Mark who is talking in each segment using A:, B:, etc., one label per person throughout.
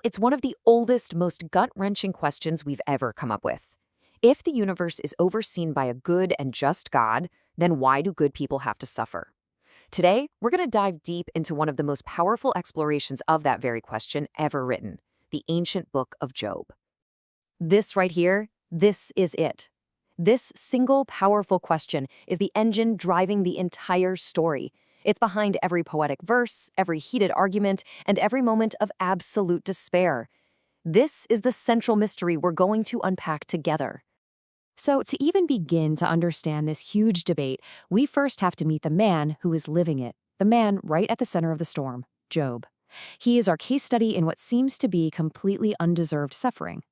A: It's one of the oldest, most gut-wrenching questions we've ever come up with. If the universe is overseen by a good and just God, then why do good people have to suffer? Today, we're going to dive deep into one of the most powerful explorations of that very question ever written, the ancient book of Job. This right here, this is it. This single powerful question is the engine driving the entire story. It's behind every poetic verse, every heated argument, and every moment of absolute despair. This is the central mystery we're going to unpack together. So, to even begin to understand this huge debate, we first have to meet the man who is living it, the man right at the center of the storm, Job. He is our case study in what seems to be completely undeserved suffering.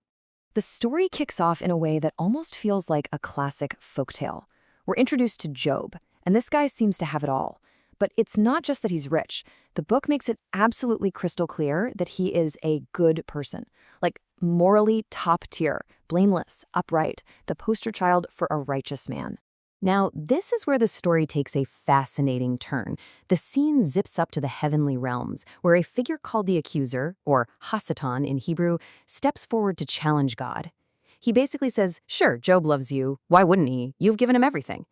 A: The story kicks off in a way that almost feels like a classic folktale. We're introduced to Job, and this guy seems to have it all. But it's not just that he's rich. The book makes it absolutely crystal clear that he is a good person. Like, morally top tier, blameless, upright, the poster child for a righteous man. Now, this is where the story takes a fascinating turn. The scene zips up to the heavenly realms, where a figure called the accuser, or Hasatan in Hebrew, steps forward to challenge God. He basically says, sure, Job loves you. Why wouldn't he? You've given him everything.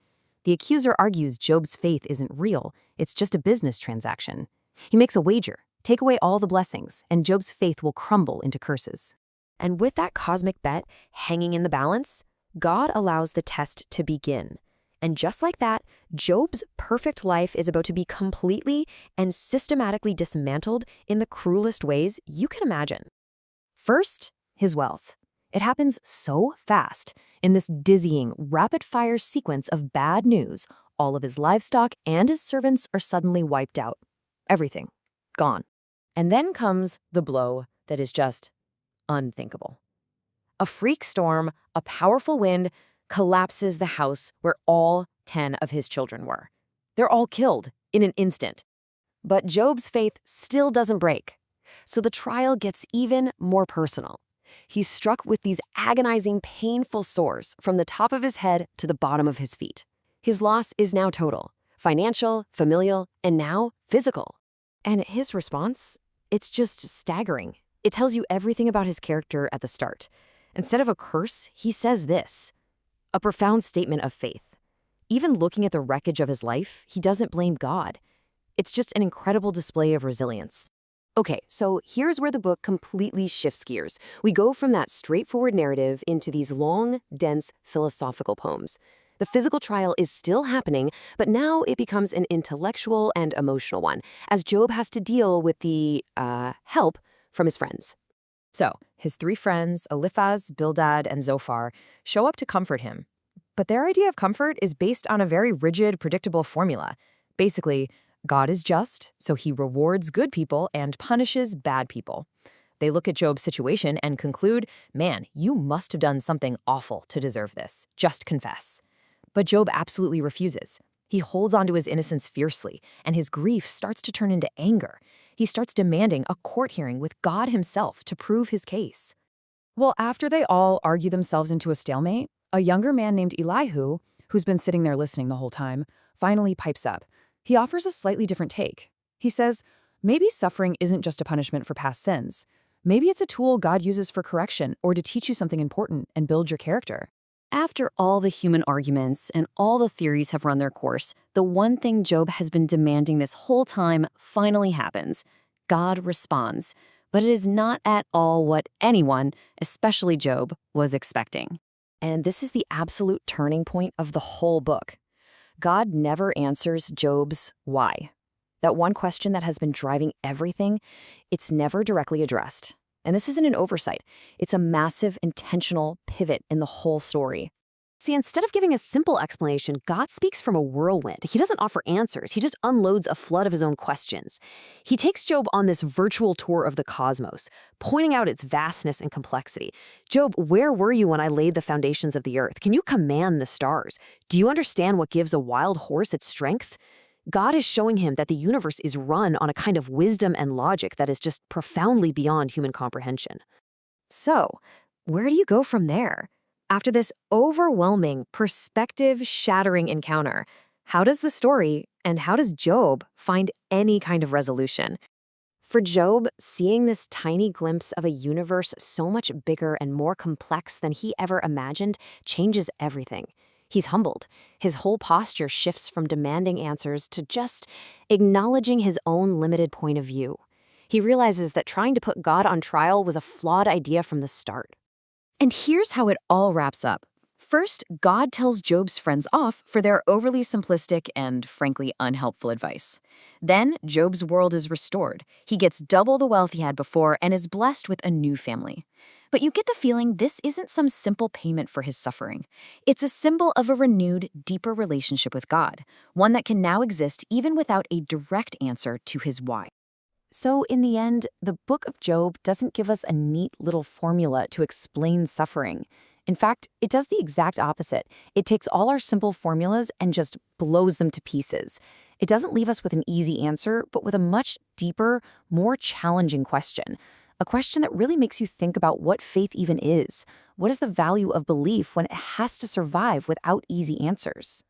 A: The accuser argues Job's faith isn't real, it's just a business transaction. He makes a wager, take away all the blessings, and Job's faith will crumble into curses. And with that cosmic bet hanging in the balance, God allows the test to begin. And just like that, Job's perfect life is about to be completely and systematically dismantled in the cruelest ways you can imagine. First, his wealth. It happens so fast. In this dizzying, rapid-fire sequence of bad news, all of his livestock and his servants are suddenly wiped out. Everything. Gone. And then comes the blow that is just unthinkable. A freak storm, a powerful wind, collapses the house where all 10 of his children were. They're all killed in an instant. But Job's faith still doesn't break. So the trial gets even more personal. He's struck with these agonizing, painful sores from the top of his head to the bottom of his feet. His loss is now total, financial, familial, and now physical. And his response? It's just staggering. It tells you everything about his character at the start. Instead of a curse, he says this, a profound statement of faith. Even looking at the wreckage of his life, he doesn't blame God. It's just an incredible display of resilience. Okay, so here's where the book completely shifts gears. We go from that straightforward narrative into these long, dense philosophical poems. The physical trial is still happening, but now it becomes an intellectual and emotional one, as Job has to deal with the, help from his friends. So, his 3 friends, Eliphaz, Bildad, and Zophar, show up to comfort him. But their idea of comfort is based on a very rigid, predictable formula. Basically, God is just, so he rewards good people and punishes bad people. They look at Job's situation and conclude, man, you must have done something awful to deserve this. Just confess. But Job absolutely refuses. He holds onto his innocence fiercely, and his grief starts to turn into anger. He starts demanding a court hearing with God himself to prove his case. Well, after they all argue themselves into a stalemate, a younger man named Elihu, who's been sitting there listening the whole time, finally pipes up. He offers a slightly different take. He says, maybe suffering isn't just a punishment for past sins. Maybe it's a tool God uses for correction or to teach you something important and build your character. After all the human arguments and all the theories have run their course, the one thing Job has been demanding this whole time finally happens. God responds. But it is not at all what anyone, especially Job, was expecting. And this is the absolute turning point of the whole book. God never answers Job's why. That one question that has been driving everything, it's never directly addressed. And this isn't an oversight. It's a massive, intentional pivot in the whole story. See, instead of giving a simple explanation, God speaks from a whirlwind. He doesn't offer answers. He just unloads a flood of his own questions. He takes Job on this virtual tour of the cosmos, pointing out its vastness and complexity. Job, where were you when I laid the foundations of the earth? Can you command the stars? Do you understand what gives a wild horse its strength? God is showing him that the universe is run on a kind of wisdom and logic that is just profoundly beyond human comprehension. So, where do you go from there? After this overwhelming, perspective-shattering encounter, how does the story and how does Job find any kind of resolution? For Job, seeing this tiny glimpse of a universe so much bigger and more complex than he ever imagined changes everything. He's humbled. His whole posture shifts from demanding answers to just acknowledging his own limited point of view. He realizes that trying to put God on trial was a flawed idea from the start. And here's how it all wraps up. First, God tells Job's friends off for their overly simplistic and, frankly, unhelpful advice. Then, Job's world is restored. He gets double the wealth he had before and is blessed with a new family. But you get the feeling this isn't some simple payment for his suffering. It's a symbol of a renewed, deeper relationship with God, one that can now exist even without a direct answer to his why. So, in the end, the book of Job doesn't give us a neat little formula to explain suffering. In fact, it does the exact opposite. It takes all our simple formulas and just blows them to pieces. It doesn't leave us with an easy answer, but with a much deeper, more challenging question. A question that really makes you think about what faith even is. What is the value of belief when it has to survive without easy answers?